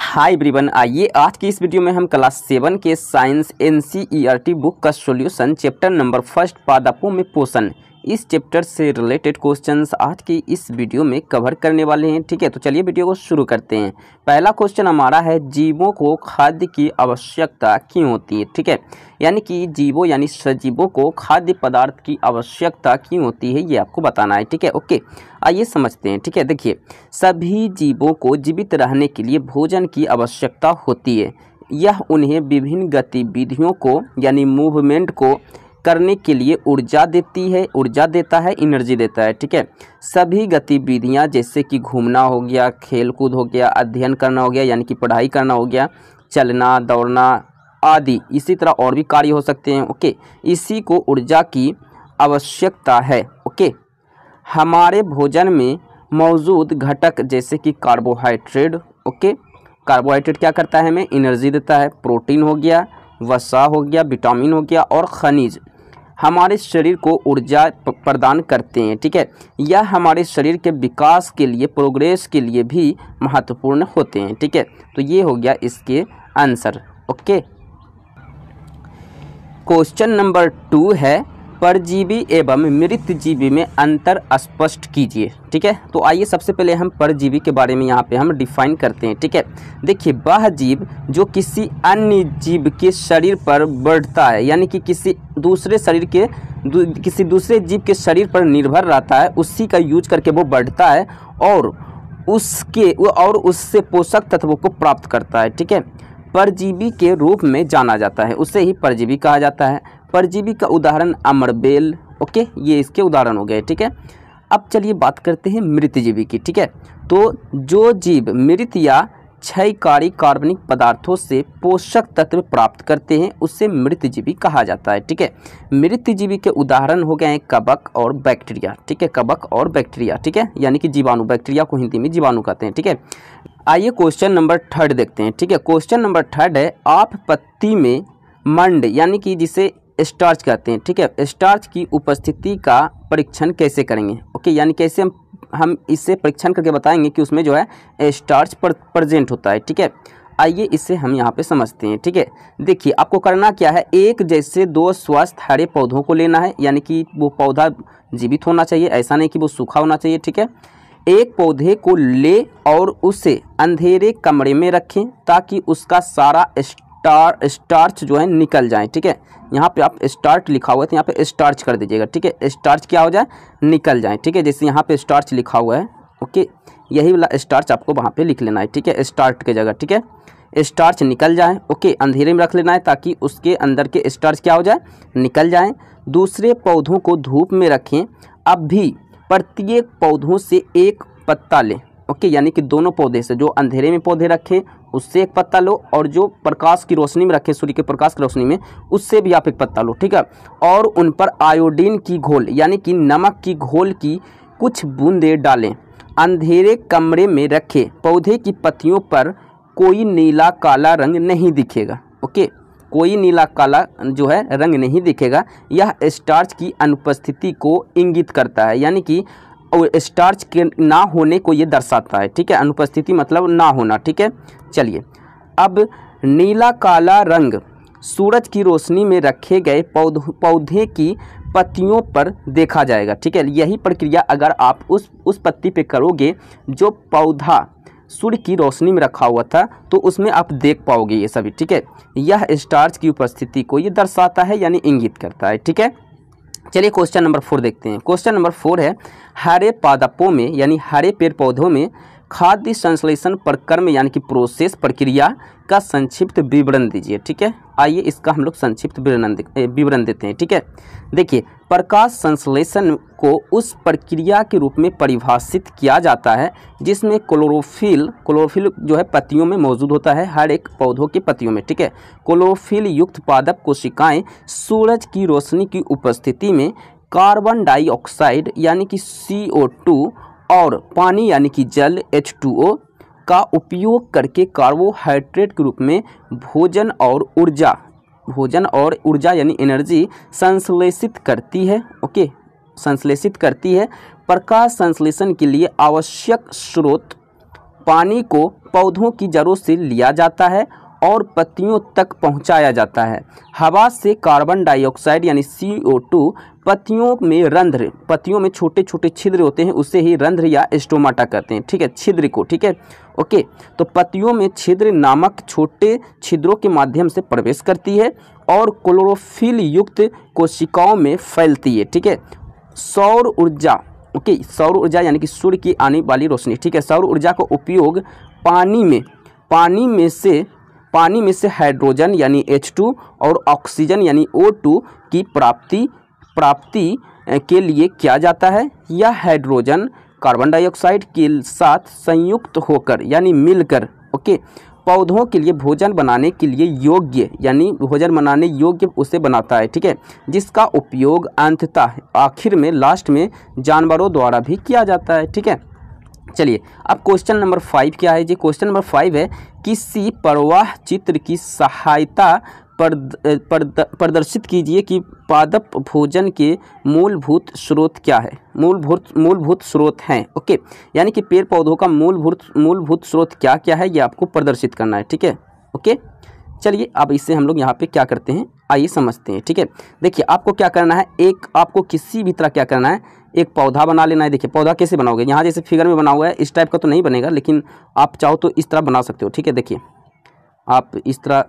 Hi everyone, आइए आज की इस वीडियो में हम क्लास 7 के साइंस एनसीईआरटी बुक का सॉल्यूशन चैप्टर नंबर 1 पादपों में पोषण, इस चैप्टर से रिलेटेड क्वेश्चंस आज की इस वीडियो में कवर करने वाले हैं। ठीक है, तो चलिए वीडियो को शुरू करते हैं। पहला क्वेश्चन हमारा है, जीवों को खाद्य की आवश्यकता क्यों होती है। ठीक है, यानी कि जीवों यानी सजीवों को खाद्य पदार्थ की आवश्यकता क्यों होती है, ये आपको बताना है। ठीक है, ओके, आइए समझते हैं। ठीक है, देखिए, सभी जीवों को जीवित रहने के लिए भोजन की आवश्यकता होती है। यह उन्हें विभिन्न गतिविधियों को यानी मूवमेंट को करने के लिए ऊर्जा देता है, एनर्जी देता है। ठीक है, सभी गतिविधियां जैसे कि घूमना हो गया, खेल कूद हो गया, अध्ययन करना हो गया यानी कि पढ़ाई करना हो गया, चलना दौड़ना आदि, इसी तरह और भी कार्य हो सकते हैं। ओके, इसी को ऊर्जा की आवश्यकता है। ओके, हमारे भोजन में मौजूद घटक जैसे कि कार्बोहाइड्रेट, ओके, कार्बोहाइड्रेट क्या करता है, हमें एनर्जी देता है। प्रोटीन हो गया, वसा हो गया, विटामिन हो गया और खनिज हमारे शरीर को ऊर्जा प्रदान करते हैं। ठीक है, यह हमारे शरीर के विकास के लिए, प्रोग्रेस के लिए भी महत्वपूर्ण होते हैं। ठीक है, तो ये हो गया इसके आंसर। ओके, क्वेश्चन नंबर 2 है, परजीवी एवं मृत जीवी में अंतर स्पष्ट कीजिए। ठीक है, तो आइए सबसे पहले हम परजीवी के बारे में यहाँ पे हम डिफाइन करते हैं। ठीक है, देखिए, वह जीव जो किसी अन्य जीव के शरीर पर बढ़ता है, यानी कि किसी दूसरे जीव के शरीर पर निर्भर रहता है, उसी का यूज करके वो बढ़ता है और उससे पोषक तत्वों को प्राप्त करता है। ठीक है, परजीवी के रूप में जाना जाता है, उसे ही परजीवी कहा जाता है। परजीवी का उदाहरण अमरबेल, ओके, ये इसके उदाहरण हो गए। ठीक है, अब चलिए बात करते हैं मृतजीवी की। ठीक है, तो जो जीव मृत या क्षयकारी कार्बनिक पदार्थों से पोषक तत्व प्राप्त करते हैं उसे मृतजीवी कहा जाता है। ठीक है, मृतजीवी के उदाहरण हो गए हैं कवक और बैक्टीरिया। ठीक है, कवक और बैक्टीरिया, ठीक है, यानी कि जीवाणु, बैक्टीरिया को हिंदी में जीवाणु कहते हैं। ठीक है, आइए क्वेश्चन नंबर 3 देखते हैं। ठीक है, क्वेश्चन नंबर 3 है, आप पत्ती में मंड यानी कि जिसे स्टार्च कहते हैं, ठीक है, स्टार्च की उपस्थिति का परीक्षण कैसे करेंगे। ओके, यानी कैसे हम इससे परीक्षण करके बताएंगे कि उसमें जो है स्टार्च प्रेजेंट होता है। ठीक है, आइए इसे हम यहाँ पे समझते हैं। ठीक है, देखिए, आपको करना क्या है, एक जैसे 2 स्वस्थ हरे पौधों को लेना है, यानी कि वो पौधा जीवित होना चाहिए, ऐसा नहीं कि वो सूखा होना चाहिए। ठीक है, एक पौधे को ले और उसे अंधेरे कमरे में रखें ताकि उसका सारा स्टार्च जो है निकल जाए। ठीक है, यहाँ पे आप स्टार्च लिखा हुआ है तो यहाँ पे स्टार्च कर दीजिएगा। ठीक है, स्टार्च क्या हो जाए, निकल जाए। ठीक है, जैसे यहाँ पे स्टार्च लिखा हुआ है, ओके, यही वाला स्टार्च आपको वहाँ पे लिख लेना है। ठीक है, स्टार्च की जगह। ठीक है, स्टार्च निकल जाए, ओके, अंधेरे में रख लेना है ताकि उसके अंदर के स्टार्च क्या हो जाए, निकल जाए। दूसरे पौधों को धूप में रखें। अब भी प्रत्येक पौधों से एक पत्ता लें। ओके, यानी कि दोनों पौधे से, जो अंधेरे में पौधे रखें उससे एक पत्ता लो, और जो प्रकाश की रोशनी में रखें, सूर्य के प्रकाश की रोशनी में, उससे भी आप एक पत्ता लो। ठीक है, और उन पर आयोडीन की घोल यानी कि नमक की घोल की कुछ बूंदें डालें। अंधेरे कमरे में रखें। पौधे की पत्तियों पर कोई नीला काला रंग नहीं दिखेगा। ओके, कोई नीला काला जो है रंग नहीं दिखेगा। यह स्टार्च की अनुपस्थिति को इंगित करता है, यानी कि और स्टार्च के ना होने को ये दर्शाता है। ठीक है, अनुपस्थिति मतलब ना होना। ठीक है, चलिए, अब नीला काला रंग सूरज की रोशनी में रखे गए पौधे की पत्तियों पर देखा जाएगा। ठीक है, यही प्रक्रिया अगर आप उस पत्ती पे करोगे जो पौधा सूर्य की रोशनी में रखा हुआ था, तो उसमें आप देख पाओगे ये सभी। ठीक है, यह स्टार्च की उपस्थिति को ये दर्शाता है, यानी इंगित करता है। ठीक है, चलिए क्वेश्चन नंबर 4 देखते हैं। क्वेश्चन नंबर 4 है, हरे पादपों में यानी हरे पेड़ पौधों में खाद्य संश्लेषण प्रक्रम यानी कि प्रोसेस, प्रक्रिया का संक्षिप्त विवरण दीजिए। ठीक है, आइए इसका हम लोग संक्षिप्त विवरण देते हैं। ठीक है, देखिए, प्रकाश संश्लेषण को उस प्रक्रिया के रूप में परिभाषित किया जाता है जिसमें क्लोरोफिल जो है पत्तियों में मौजूद होता है, हर एक पौधों की पत्तियों में। ठीक है, क्लोरोफिल युक्त पादप कोशिकाएं सूरज की रोशनी की उपस्थिति में कार्बन डाइऑक्साइड यानी कि CO2 और पानी यानी कि जल H2O का उपयोग करके कार्बोहाइड्रेट के रूप में भोजन और ऊर्जा यानी एनर्जी संश्लेषित करती है। ओके, संश्लेषित करती है। प्रकाश संश्लेषण के लिए आवश्यक स्रोत पानी को पौधों की जड़ों से लिया जाता है और पत्तियों तक पहुंचाया जाता है। हवा से कार्बन डाइऑक्साइड यानी CO2 पत्तियों में रंध्र, पत्तियों में छोटे छोटे छिद्र होते हैं, उसे ही रंध्र या स्टोमाटा कहते हैं, ठीक है, छिद्र को, ठीक है, ओके। तो पत्तियों में छिद्र नामक छोटे छिद्रों के माध्यम से प्रवेश करती है और क्लोरोफिल युक्त कोशिकाओं में फैलती है, ठीक है। सौर ऊर्जा, ओके, सौर ऊर्जा यानी कि सूर्य की आने वाली रोशनी, ठीक है। सौर ऊर्जा का उपयोग पानी में से हाइड्रोजन यानी H2 और ऑक्सीजन यानी O2 की प्राप्ति के लिए किया जाता है। यह हाइड्रोजन कार्बन डाइऑक्साइड के साथ संयुक्त होकर यानी मिलकर, ओके, पौधों के लिए भोजन बनाने के लिए योग्य यानी भोजन बनाने योग्य उसे बनाता है, ठीक है, जिसका उपयोग अंततः आखिर में लास्ट में जानवरों द्वारा भी किया जाता है, ठीक है। चलिए अब क्वेश्चन नंबर 5 क्या है जी। क्वेश्चन नंबर 5 है, किसी प्रवाह चित्र की सहायता प्रदर्शित कीजिए कि पादप भोजन के मूलभूत स्रोत क्या है। मूलभूत स्रोत हैं, ओके, यानी कि पेड़ पौधों का मूलभूत स्रोत क्या क्या है, ये आपको प्रदर्शित करना है, ठीक है, ओके। चलिए अब इसे हम लोग यहाँ पे क्या करते हैं, आइए समझते हैं, ठीक है। देखिए आपको क्या करना है, आपको किसी भी तरह क्या करना है, एक पौधा बना लेना है। देखिए पौधा कैसे बनाओगे, यहाँ जैसे फिगर में बना हुआ है इस टाइप का तो नहीं बनेगा, लेकिन आप चाहो तो इस तरह बना सकते हो, ठीक है। देखिए आप इस तरह,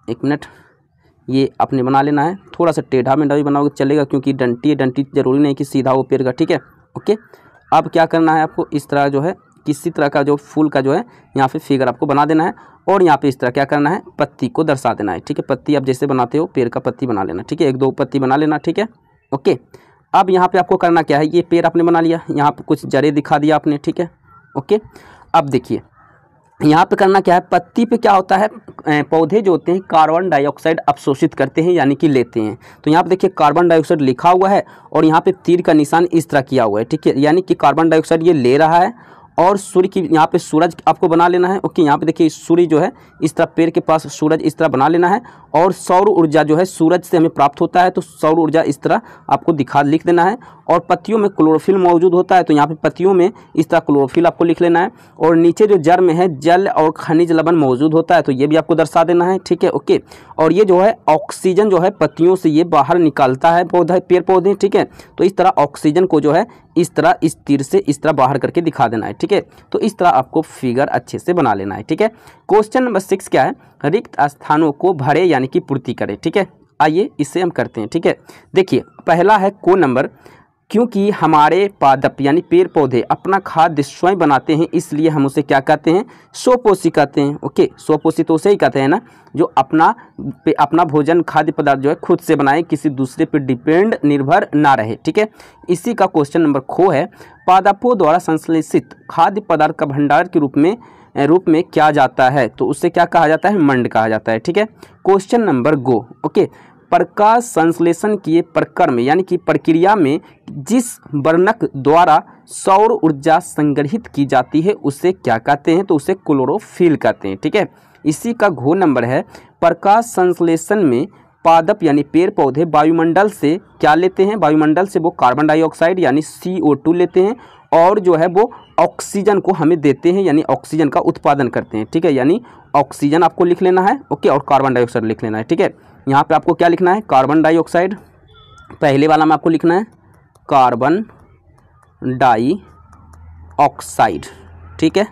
एक मिनट, ये आपने बना लेना है। थोड़ा सा टेढ़ा मेढ़ा भी बनाओगे चलेगा, क्योंकि डंटी जरूरी नहीं कि सीधा वो पेड़ का, ठीक है, ओके। अब क्या करना है आपको, इस तरह जो है किसी तरह का जो फूल का जो है यहाँ पे फिगर आपको बना देना है और यहाँ पे इस तरह क्या करना है, पत्ती को दर्शा देना है, ठीक है। पत्ती आप जैसे बनाते हो पेड़ का पत्ती बना लेना, ठीक है, 1-2 पत्ती बना लेना, ठीक है, ओके। अब यहाँ पे आपको करना क्या है, ये पेड़ आपने बना लिया, यहाँ पे कुछ जड़ें दिखा दिया आपने, ठीक है, ओके। अब देखिए यहाँ पे करना क्या है, पत्ती पे क्या होता है, पौधे जो होते हैं कार्बन डाइऑक्साइड अवशोषित करते हैं यानी कि लेते हैं। तो यहाँ पे देखिए कार्बन डाइऑक्साइड लिखा हुआ है और यहाँ पे तीर का निशान इस तरह किया हुआ है, ठीक है, यानी कि कार्बन डाइऑक्साइड ये ले रहा है। और सूर्य की यहाँ पे सूरज आपको बना लेना है, ओके। यहाँ पे देखिए सूर्य जो है इस तरह पेड़ के पास सूरज इस तरह बना लेना है और सौर ऊर्जा जो है सूरज से हमें प्राप्त होता है, तो सौर ऊर्जा इस तरह आपको लिख देना है। और पत्तियों में क्लोरोफिल मौजूद होता है, तो यहाँ पे पत्तियों में इस तरह क्लोरोफिल आपको लिख लेना है। और नीचे जो जड़ में है जल और खनिज लवण मौजूद होता है, तो ये भी आपको दर्शा देना है, ठीक है, ओके। और ये जो है ऑक्सीजन जो है पत्तियों से ये बाहर निकालता है पेड़ पौधे, ठीक है। तो इस तरह ऑक्सीजन को जो है इस तरह इस तीर से इस तरह बाहर करके दिखा देना है, ठीक है। तो इस तरह आपको फिगर अच्छे से बना लेना है, ठीक है। क्वेश्चन नंबर 6 क्या है, रिक्त स्थानों को भरे यानी कि पूर्ति करे, ठीक है। आइए इसे हम करते हैं, ठीक है। देखिए पहला है को नंबर, क्योंकि हमारे पादप यानी पेड़ पौधे अपना खाद्य स्वयं बनाते हैं, इसलिए हम उसे क्या कहते हैं, स्वपोषी कहते हैं, ओके। स्वपोषी तो उसे ही कहते हैं ना, जो अपना भोजन खाद्य पदार्थ जो है खुद से बनाए, किसी दूसरे पर निर्भर ना रहे, ठीक है। इसी का क्वेश्चन नंबर खो है, पादपों द्वारा संश्लेषित खाद्य पदार्थ का भंडार के रूप में किया जाता है, तो उससे क्या कहा जाता है, मंड कहा जाता है, ठीक है। क्वेश्चन नंबर गो, ओके। प्रकाश संश्लेषण के प्रक्रम यानी कि प्रक्रिया में जिस वर्णक द्वारा सौर ऊर्जा संग्रहित की जाती है उसे क्या कहते हैं, तो उसे क्लोरोफिल कहते हैं, ठीक है। इसी का घो नंबर है, प्रकाश संश्लेषण में पादप यानी पेड़ पौधे वायुमंडल से क्या लेते हैं, वायुमंडल से वो कार्बन डाइऑक्साइड यानी CO2 लेते हैं और जो है वो ऑक्सीजन को हमें देते हैं, यानी ऑक्सीजन का उत्पादन करते हैं, ठीक है। यानी ऑक्सीजन आपको लिख लेना है, ओके, और कार्बन डाइऑक्साइड लिख लेना है, ठीक है। यहाँ पे आपको क्या लिखना है, कार्बन डाइऑक्साइड, पहले वाला में आपको लिखना है कार्बन डाइऑक्साइड, ठीक है।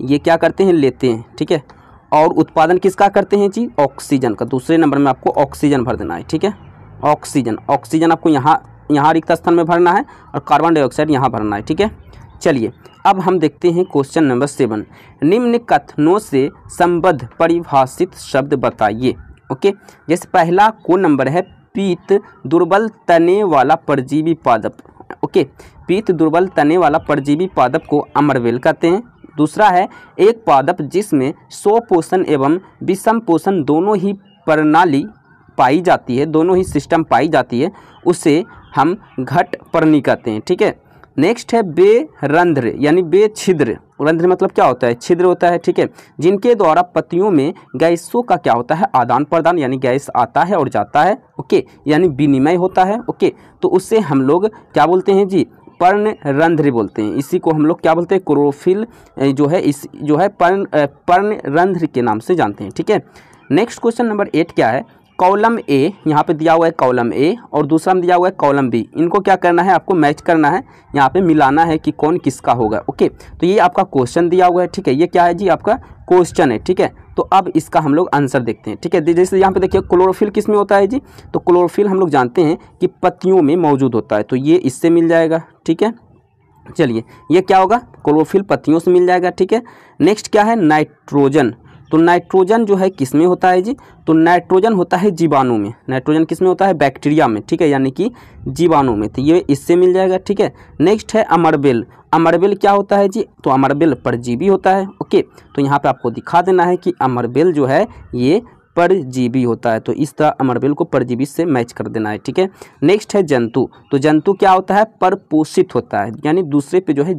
ये क्या करते हैं, लेते हैं, ठीक है। और उत्पादन किसका करते हैं जी, ऑक्सीजन का। दूसरे नंबर में आपको ऑक्सीजन भर देना है, ठीक है। ऑक्सीजन आपको यहाँ रिक्त स्थान में भरना है और कार्बन डाइऑक्साइड यहाँ भरना है, ठीक है। चलिए अब हम देखते हैं क्वेश्चन नंबर 7, निम्न कथनों से संबद्ध परिभाषित शब्द बताइए, ओके। जैसे पहला को नंबर है, पीत दुर्बल तने वाला परजीवी पादप, ओके। पीत दुर्बल तने वाला परजीवी पादप को अमरवेल कहते हैं। दूसरा है, एक पादप जिसमें स्वपोषण एवं विषम पोषण दोनों ही प्रणाली पाई जाती है, दोनों ही सिस्टम पाई जाती है, उसे हम घट पर्णी कहते हैं, ठीक है। नेक्स्ट है बेरंध्र यानी बेछिद्र, रंध्र मतलब क्या होता है, छिद्र होता है, ठीक है, जिनके द्वारा पत्तियों में गैसों का क्या होता है, आदान प्रदान, यानी गैस आता है और जाता है, ओके, यानी विनिमय होता है, ओके। तो उससे हम लोग क्या बोलते हैं जी, पर्णरंध्र बोलते हैं। इसी को हम लोग क्या बोलते हैं, क्लोरोफिल जो है इस जो है पर्णरंध्र के नाम से जानते हैं। ठीक है, नेक्स्ट क्वेश्चन नंबर 8 क्या है, कॉलम ए यहाँ पे दिया हुआ है कॉलम ए और दूसरा में दिया हुआ है कॉलम बी, इनको क्या करना है, आपको मैच करना है, यहाँ पे मिलाना है कि कौन किसका होगा। ओके, तो ये आपका क्वेश्चन दिया हुआ है। ठीक है, ये क्या है जी, आपका क्वेश्चन है। ठीक है, तो अब इसका हम लोग आंसर देखते हैं। ठीक है, जैसे यहाँ पे देखिए क्लोरोफिल किस में होता है जी, तो क्लोरोफिल हम लोग जानते हैं कि पत्तियों में मौजूद होता है, तो ये इससे मिल जाएगा। ठीक है, चलिए ये क्या होगा, क्लोरोफिल पत्तियों से मिल जाएगा। ठीक है, नेक्स्ट क्या है, नाइट्रोजन, तो नाइट्रोजन जो है किस में होता है जी, तो नाइट्रोजन होता है जीवाणु में। नाइट्रोजन किस में होता है, बैक्टीरिया में। ठीक है, यानी कि जीवाणु में, तो ये इससे मिल जाएगा। ठीक है, नेक्स्ट है अमरबेल। अमरबेल क्या होता है जी, तो अमरबेल परजीवी होता है। ओके, तो यहाँ पे आपको दिखा देना है कि अमरबेल जो है ये परजीवी होता है, तो इस तरह अमरबेल को परजीवी से मैच कर देना है। ठीक है, नेक्स्ट है जंतु। तो जंतु क्या होता है, परपोषित होता है, यानी दूसरे पे जो है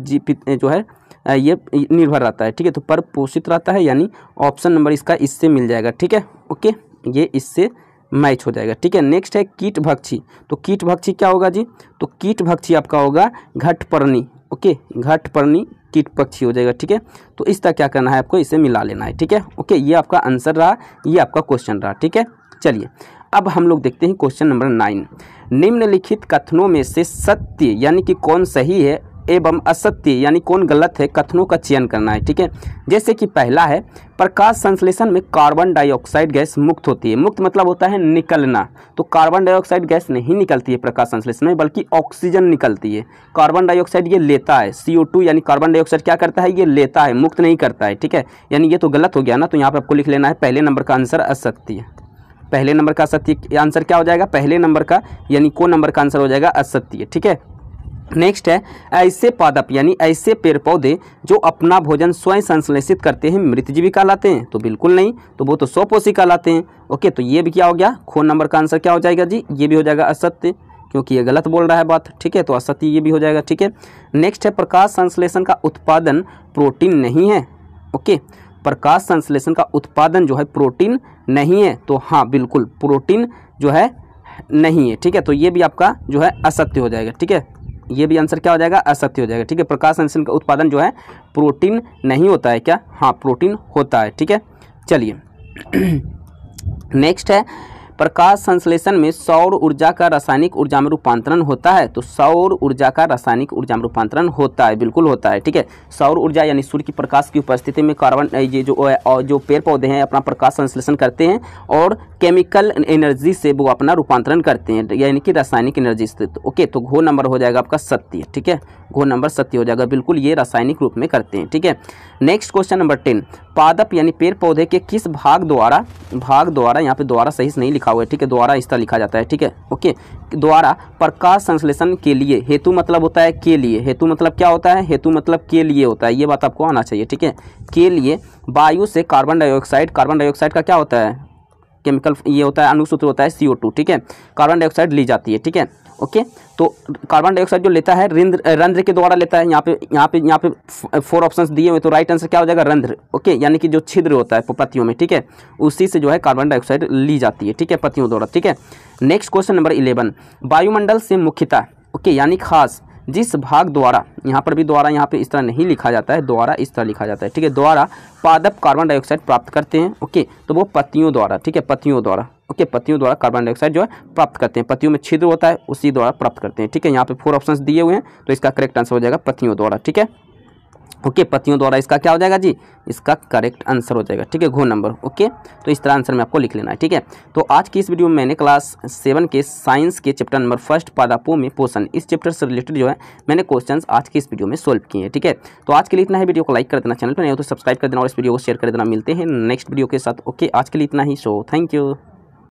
जो है ये निर्भर रहता है। ठीक है, तो परपोषित रहता है, यानी ऑप्शन नंबर इसका इससे मिल जाएगा। ठीक है, ओके, ये इससे मैच हो जाएगा। ठीक है, नेक्स्ट है कीटभक्षी। तो कीटभक्षी क्या होगा जी, तो कीटभक्षी आपका होगा घटपर्णी। ओके, घटपर्णी कीटपक्षी हो जाएगा। ठीक है, तो इस तरह क्या करना है, आपको इसे मिला लेना है। ठीक है, ओके, ये आपका आंसर रहा, ये आपका क्वेश्चन रहा। ठीक है, चलिए अब हम लोग देखते हैं क्वेश्चन नंबर 9। निम्नलिखित कथनों में से सत्य यानी कि कौन सही है एवं असत्य यानी कौन गलत है कथनों का चयन करना है। ठीक है, जैसे कि पहला है, प्रकाश संश्लेषण में कार्बन डाइऑक्साइड गैस मुक्त होती है। मुक्त मतलब होता है निकलना, तो कार्बन डाइऑक्साइड गैस नहीं निकलती है प्रकाश संश्लेषण में, बल्कि ऑक्सीजन निकलती है। कार्बन डाइऑक्साइड ये लेता है, CO2 यानी कार्बन डाइऑक्साइड क्या करता है, ये लेता है, मुक्त नहीं करता है। ठीक है, यानी ये तो गलत हो गया ना, तो यहाँ पर आपको लिख लेना है पहले नंबर का आंसर असत्य। पहले नंबर का असत्य आंसर क्या हो जाएगा, पहले नंबर का यानी को नंबर का आंसर हो जाएगा असत्य। ठीक है, नेक्स्ट है, ऐसे पादप यानी ऐसे पेड़ पौधे जो अपना भोजन स्वयं संश्लेषित करते हैं मृतजीवी कहलाते हैं, तो बिल्कुल नहीं, तो वो तो स्वपोषी कहलाते हैं। ओके, तो ये भी क्या हो गया, खो नंबर का आंसर क्या हो जाएगा जी, ये भी हो जाएगा असत्य, क्योंकि ये गलत बोल रहा है बात। ठीक है, तो असत्य ये भी हो जाएगा। ठीक है, नेक्स्ट है, प्रकाश संश्लेषण का उत्पादन प्रोटीन नहीं है। ओके, प्रकाश संश्लेषण का उत्पादन जो है प्रोटीन नहीं है, तो हाँ बिल्कुल प्रोटीन जो है नहीं है। ठीक है, तो ये भी आपका जो है असत्य हो जाएगा। ठीक है, ये भी आंसर क्या हो जाएगा, असत्य हो जाएगा। ठीक है, प्रकाश संश्लेषण का उत्पादन जो है प्रोटीन नहीं होता है क्या, हाँ प्रोटीन होता है। ठीक है, चलिए नेक्स्ट है, प्रकाश संश्लेषण में सौर ऊर्जा का रासायनिक ऊर्जा में रूपांतरण होता है, तो सौर ऊर्जा का रासायनिक ऊर्जा में रूपांतरण होता है, बिल्कुल होता है। ठीक है, सौर ऊर्जा यानी सूर्य की प्रकाश की उपस्थिति में कार्बन ये जो पेड़ पौधे हैं अपना प्रकाश संश्लेषण करते हैं और केमिकल एनर्जी से वो अपना रूपांतरण करते हैं, यानी कि रासायनिक एनर्जी से। ओके, तो घो नंबर हो जाएगा आपका सत्य। ठीक है, घो नंबर सत्य हो जाएगा, बिल्कुल ये रासायनिक रूप में करते हैं। ठीक है, नेक्स्ट क्वेश्चन नंबर 10, पादप यानी पेड़ पौधे के किस भाग द्वारा यहाँ पे द्वारा सही से नहीं लिखा हुआ है। ठीक है, द्वारा इस तरह लिखा जाता है। ठीक है, ओके, द्वारा प्रकाश संश्लेषण के लिए, हेतु मतलब होता है के लिए, हेतु मतलब क्या होता है, हेतु मतलब के लिए होता है, ये बात आपको आना चाहिए। ठीक है, के लिए वायु से कार्बन डाइऑक्साइड का क्या होता है, केमिकल ये होता है, अणुसूत्र होता है CO2। ठीक है, कार्बन डाइऑक्साइड ली जाती है। ठीक है, ओके, तो कार्बन डाइऑक्साइड जो लेता है रंध्र के द्वारा लेता है। यहाँ पे 4 ऑप्शंस दिए हुए, तो राइट आंसर क्या हो जाएगा, रंध्र। ओके, यानी कि जो छिद्र होता है पत्तियों में। ठीक है, उसी से जो है कार्बन डाइऑक्साइड ली जाती है। ठीक है, पत्तियों द्वारा। ठीक है, नेक्स्ट क्वेश्चन नंबर 11, वायुमंडल से मुख्यतः ओके यानी खास जिस भाग द्वारा, यहाँ पर भी द्वारा यहाँ पे इस तरह नहीं लिखा जाता है, द्वारा इस तरह लिखा जाता है। ठीक है, द्वारा पादप कार्बन डाइऑक्साइड प्राप्त करते हैं। ओके, तो वो पत्तियों द्वारा। ठीक है, पत्तियों द्वारा। ओके, पत्तियों द्वारा कार्बन डाइऑक्साइड जो है प्राप्त करते हैं, पत्तियों में छिद्र होता है उसी द्वारा प्राप्त करते हैं। ठीक है, यहाँ पे 4 ऑप्शंस दिए हुए हैं, तो इसका करेक्ट आंसर हो जाएगा पत्तियों द्वारा। ठीक है, ओके, पत्तियों द्वारा इसका क्या हो जाएगा जी, इसका करेक्ट आंसर हो जाएगा। ठीक है, घो नंबर। ओके, तो इस तरह आंसर में आपको लिख लेना है। ठीक है, तो आज की इस वीडियो में मैंने क्लास 7 के साइंस के चैप्टर नंबर 1 पादपों में पोषण, इस चैप्टर से रिलेटेड जो है मैंने क्वेश्चंस आज की इस वीडियो में सोल्व किए हैं। ठीक है, तो आज के लिए इतना ही, वीडियो को लाइक कर देना, चैनल पर नहीं हो तो सब्सक्राइब कर देना और इस वीडियो को शेयर कर देना। मिलते हैं नेक्स्ट वीडियो के साथ। ओके, आज के लिए इतना ही, सो थैंक यू।